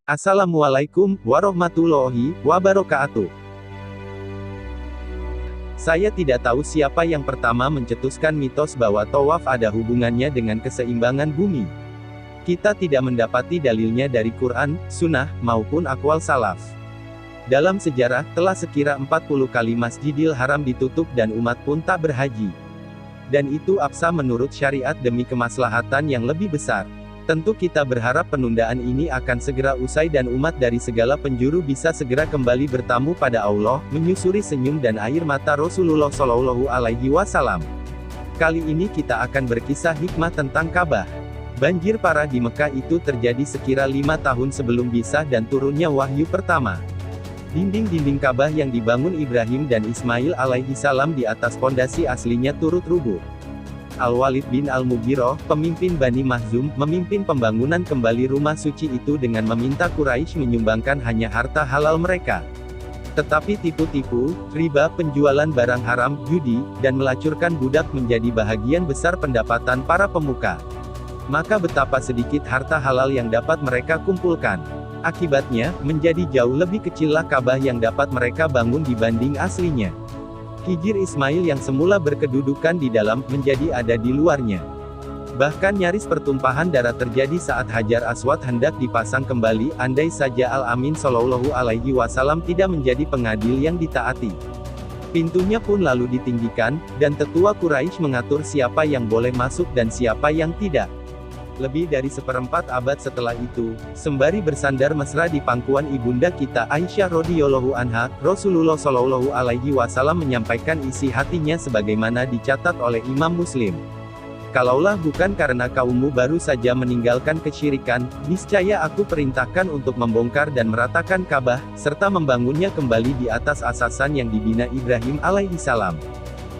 Assalamualaikum warahmatullahi wabarakatuh. Saya tidak tahu siapa yang pertama mencetuskan mitos bahwa tawaf ada hubungannya dengan keseimbangan bumi. Kita tidak mendapati dalilnya dari Quran, Sunnah, maupun aqwal salaf. Dalam sejarah, telah sekira 40 kali Masjidil Haram ditutup dan umat pun tak berhaji. Dan itu absah menurut syariat demi kemaslahatan yang lebih besar. Tentu kita berharap penundaan ini akan segera usai dan umat dari segala penjuru bisa segera kembali bertamu pada Allah, menyusuri senyum dan air mata Rasulullah Shallallahu Alaihi Wasallam. Kali ini kita akan berkisah hikmah tentang Ka'bah. Banjir parah di Mekah itu terjadi sekira 5 tahun sebelum Bisah dan turunnya wahyu pertama. Dinding-dinding Ka'bah yang dibangun Ibrahim dan Ismail alaihi salam di atas pondasi aslinya turut rubuh. Al-Walid bin Al-Mughirah, pemimpin Bani Makhzum, memimpin pembangunan kembali rumah suci itu dengan meminta Quraisy menyumbangkan hanya harta halal mereka. Tetapi tipu-tipu, riba, penjualan barang haram, judi, dan melacurkan budak menjadi bahagian besar pendapatan para pemuka. Maka betapa sedikit harta halal yang dapat mereka kumpulkan. Akibatnya, menjadi jauh lebih kecillah Ka'bah yang dapat mereka bangun dibanding aslinya. Hijir Ismail yang semula berkedudukan di dalam, menjadi ada di luarnya. Bahkan nyaris pertumpahan darah terjadi saat Hajar Aswad hendak dipasang kembali, andai saja Al-Amin Shallallahu Alaihi Wasallam tidak menjadi pengadil yang ditaati. Pintunya pun lalu ditinggikan, dan tetua Quraisy mengatur siapa yang boleh masuk dan siapa yang tidak. Lebih dari seperempat abad setelah itu, sembari bersandar mesra di pangkuan ibunda kita Aisyah radhiyallahu anha, Rasulullah Shallallahu Alaihi Wasallam menyampaikan isi hatinya sebagaimana dicatat oleh Imam Muslim. Kalaulah bukan karena kaummu baru saja meninggalkan kesyirikan, niscaya aku perintahkan untuk membongkar dan meratakan Ka'bah, serta membangunnya kembali di atas asasan yang dibina Ibrahim alaihi salam.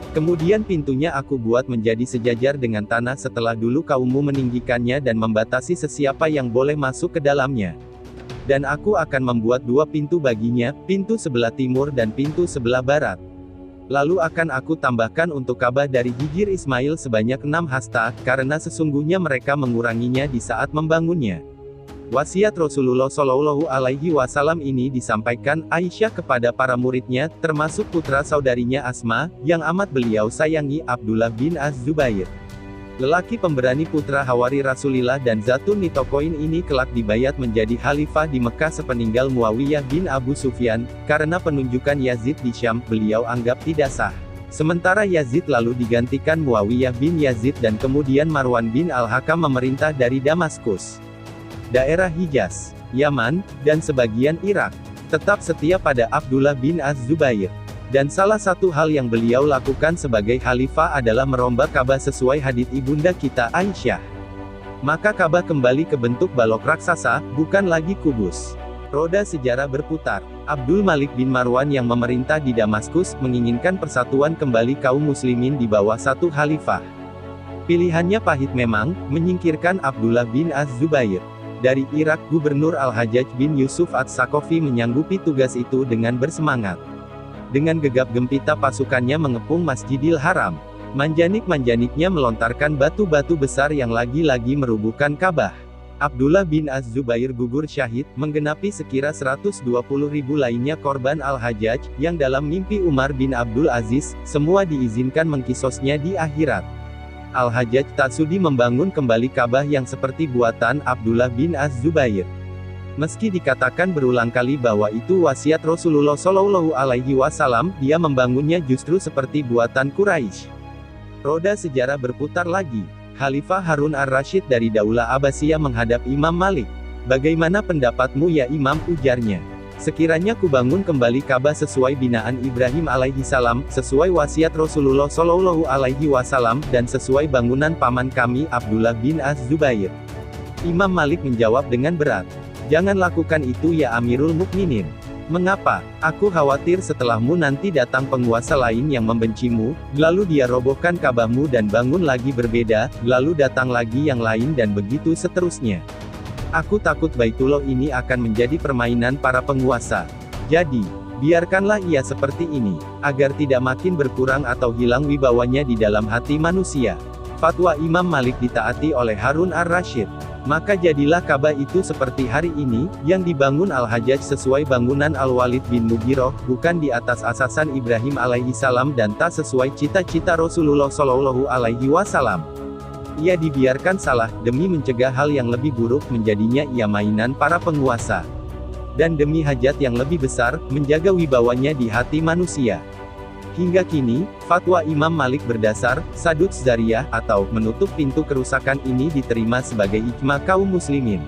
Kemudian pintunya aku buat menjadi sejajar dengan tanah setelah dulu kaummu meninggikannya dan membatasi sesiapa yang boleh masuk ke dalamnya. Dan aku akan membuat 2 pintu baginya, pintu sebelah timur dan pintu sebelah barat. Lalu akan aku tambahkan untuk Ka'bah dari Hijir Ismail sebanyak 6 hasta, karena sesungguhnya mereka menguranginya di saat membangunnya. Wasiat Rasulullah Shallallahu Alaihi Wasallam ini disampaikan Aisyah kepada para muridnya, termasuk putra saudarinya Asma, yang amat beliau sayangi, Abdullah bin Az-Zubair. Lelaki pemberani putra Hawari Rasulillah dan Zatun Nitokoin ini kelak dibayat menjadi khalifah di Mekah sepeninggal Muawiyah bin Abu Sufyan, karena penunjukan Yazid di Syam, beliau anggap tidak sah. Sementara Yazid lalu digantikan Muawiyah bin Yazid dan kemudian Marwan bin Al-Hakam memerintah dari Damaskus, daerah Hijaz, Yaman, dan sebagian Irak. Tetap setia pada Abdullah bin Az-Zubair. Dan salah satu hal yang beliau lakukan sebagai khalifah adalah merombak Ka'bah sesuai hadits ibunda kita Aisyah. Maka Ka'bah kembali ke bentuk balok raksasa, bukan lagi kubus. Roda sejarah berputar. Abdul Malik bin Marwan yang memerintah di Damaskus, menginginkan persatuan kembali kaum muslimin di bawah satu khalifah. Pilihannya pahit memang, menyingkirkan Abdullah bin Az-Zubair. Dari Irak, Gubernur Al-Hajjaj bin Yusuf Ats-Saqafi menyanggupi tugas itu dengan bersemangat. Dengan gegap gempita pasukannya mengepung Masjidil Haram. Manjanik-manjaniknya melontarkan batu-batu besar yang lagi-lagi merubuhkan Ka'bah. Abdullah bin Az-Zubair gugur syahid, menggenapi sekira 120.000 lainnya korban Al-Hajjaj, yang dalam mimpi Umar bin Abdul Aziz, semua diizinkan mengkisosnya di akhirat. Al-Hajjaj tak sudi membangun kembali Ka'bah yang seperti buatan Abdullah bin Az-Zubair. Meski dikatakan berulang kali bahwa itu wasiat Rasulullah Shallallahu Alaihi Wasallam, dia membangunnya justru seperti buatan Quraisy. Roda sejarah berputar lagi. Khalifah Harun ar-Rasyid dari Daulah Abbasiyah menghadap Imam Malik. "Bagaimana pendapatmu ya Imam?" ujarnya. "Sekiranya kubangun kembali Ka'bah sesuai binaan Ibrahim alaihi salam, sesuai wasiat Rasulullah Shallallahu Alaihi Wasallam, dan sesuai bangunan paman kami Abdullah bin Az-Zubair." Imam Malik menjawab dengan berat, "Jangan lakukan itu ya Amirul Mukminin." "Mengapa?" "Aku khawatir setelahmu nanti datang penguasa lain yang membencimu, lalu dia robohkan Ka'bahmu dan bangun lagi berbeda, lalu datang lagi yang lain dan begitu seterusnya. Aku takut Baitullah ini akan menjadi permainan para penguasa. Jadi, biarkanlah ia seperti ini, agar tidak makin berkurang atau hilang wibawanya di dalam hati manusia." Fatwa Imam Malik ditaati oleh Harun ar-Rasyid. Maka jadilah Ka'bah itu seperti hari ini, yang dibangun Al-Hajjaj sesuai bangunan Al-Walid bin Mughirah, bukan di atas asasan Ibrahim alaihi salam dan tak sesuai cita-cita Rasulullah shallallahu alaihi wasallam. Ia dibiarkan salah, demi mencegah hal yang lebih buruk menjadinya ia mainan para penguasa. Dan demi hajat yang lebih besar, menjaga wibawanya di hati manusia. Hingga kini, fatwa Imam Malik berdasar Sadut Zariyah atau menutup pintu kerusakan ini diterima sebagai ijma kaum muslimin.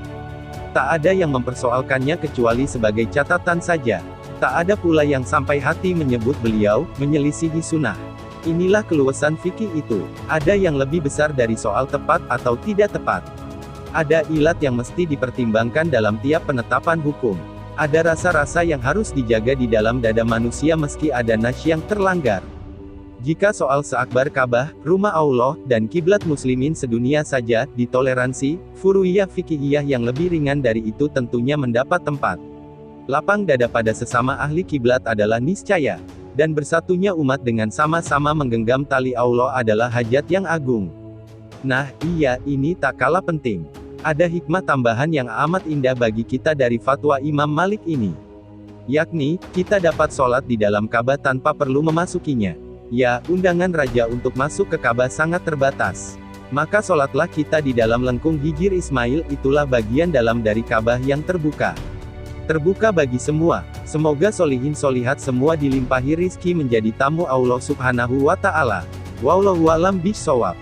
Tak ada yang mempersoalkannya kecuali sebagai catatan saja. Tak ada pula yang sampai hati menyebut beliau menyelisihi sunnah. Inilah keluasan fikih itu. Ada yang lebih besar dari soal tepat atau tidak tepat. Ada ilat yang mesti dipertimbangkan dalam tiap penetapan hukum. Ada rasa-rasa yang harus dijaga di dalam dada manusia meski ada nas yang terlanggar. Jika soal seakbar Ka'bah, rumah Allah, dan kiblat muslimin sedunia saja, ditoleransi, furu'iyah fikihiyah yang lebih ringan dari itu tentunya mendapat tempat. Lapang dada pada sesama ahli kiblat adalah niscaya. Dan bersatunya umat dengan sama-sama menggenggam tali Allah adalah hajat yang agung. Nah, iya, ini tak kalah penting. Ada hikmah tambahan yang amat indah bagi kita dari fatwa Imam Malik ini. Yakni, kita dapat sholat di dalam Ka'bah tanpa perlu memasukinya. Ya, undangan raja untuk masuk ke Ka'bah sangat terbatas. Maka sholatlah kita di dalam lengkung Hijir Ismail, itulah bagian dalam dari Ka'bah yang terbuka. Terbuka bagi semua. Semoga solihin solihat semua dilimpahi rizki menjadi tamu Allah subhanahu wa ta'ala. Wallahu a'lam bishshawab.